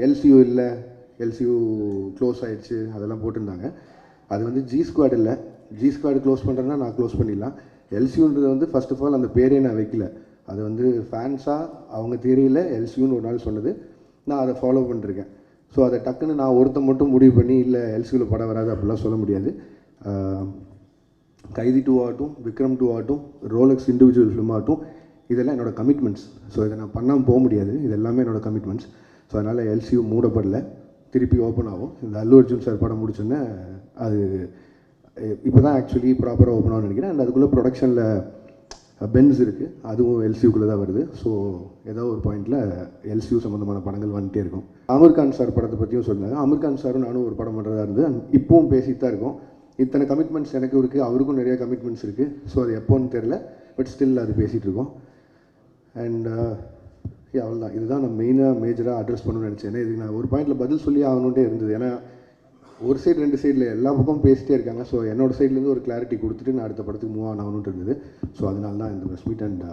LCU இல்லை, LCU close ஆகிடுச்சு அதெல்லாம் போட்டிருந்தாங்க. அது வந்து ஜி ஸ்குவாட் இல்லை. ஜி ஸ்குவாட் க்ளோஸ் பண்ணுறேன்னா நான் க்ளோஸ் பண்ணிடலாம். எல்சியூன்றது வந்து ஃபர்ஸ்ட் ஆஃப் ஆல் அந்த பேரே நான் வைக்கல. அது வந்து ஃபேன்ஸாக அவங்க தியரியில் எல்சியூன்னு ஒரு நாள் சொன்னது, நான் அதை ஃபாலோ பண்ணிருக்கேன். ஸோ அதை டக்குன்னு நான் ஒருத்தன் மட்டும் முடிவு பண்ணி இல்லை எல்சியூவில் படம் வராது அப்படிலாம் சொல்ல முடியாது. கைதி 2 ஆகட்டும், விக்ரம் 2 ஆகட்டும், ரோலக்ஸ் இண்டிவிஜுவல் ஃபிலிம் ஆகட்டும், இதெல்லாம் என்னோடய கமிட்மெண்ட்ஸ். ஸோ இதை நான் பண்ணாமல் போக முடியாது. இது எல்லாமே என்னோடய கமிட்மெண்ட்ஸ். ஸோ அதனால் எல்சியூ மூடப்படலை, திருப்பி ஓப்பன் ஆகும். இந்த அல்லு அர்ஜுன் சார் படம் முடிச்சோன்னே அது இப்போ தான் ஆக்சுவலி ப்ராப்பராக ஓப்பன் ஆகும்னு நினைக்கிறேன். அண்ட் அதுக்குள்ளே ப்ரொடக்ஷனில் பென்ஸ் இருக்குது, அதுவும் எல்சியூக்குள்ளே தான் வருது. ஸோ ஏதோ ஒரு பாயிண்டில் எல்சியூ சம்மந்தமான படங்கள் வந்துகிட்டே இருக்கும். அமீர் கான் சார் படத்தை பற்றியும் சொன்னாங்க. அமீர் கான் சாரும் நானும் ஒரு படம் பண்ணுறதா இருந்து இப்போவும் பேசிட்டு தான் இருக்கோம். இத்தனை கமிட்மெண்ட்ஸ் எனக்கும் இருக்குது, அவருக்கும் நிறைய கமிட்மெண்ட்ஸ் இருக்குது. ஸோ அது எப்போன்னு தெரில, பட் ஸ்டில் அது பேசிகிட்டு இருக்கோம். அண்ட் அவ்வளோதான். இதுதான் நான் மேஜராக அட்ரஸ் பண்ணணும்னு நினச்சேன். ஏன்னா இதுக்கு நான் ஒரு பாயிண்டில் பதில் சொல்லி ஆகணுன்ட்டே இருந்தது. ஏன்னா ஒரு சைடு 2 சைடில் எல்லா பக்கமும் பேசிட்டே இருக்காங்க. ஸோ என்னோடய சைட்லேருந்து ஒரு கிளாரிட்டி கொடுத்துட்டு நான் அடுத்த படத்துக்கு மூவ் ஆகணுன்ட்டு இருந்தது. ஸோ அதனால தான் இந்த ப்ரெஸ் மீட். அண்ட்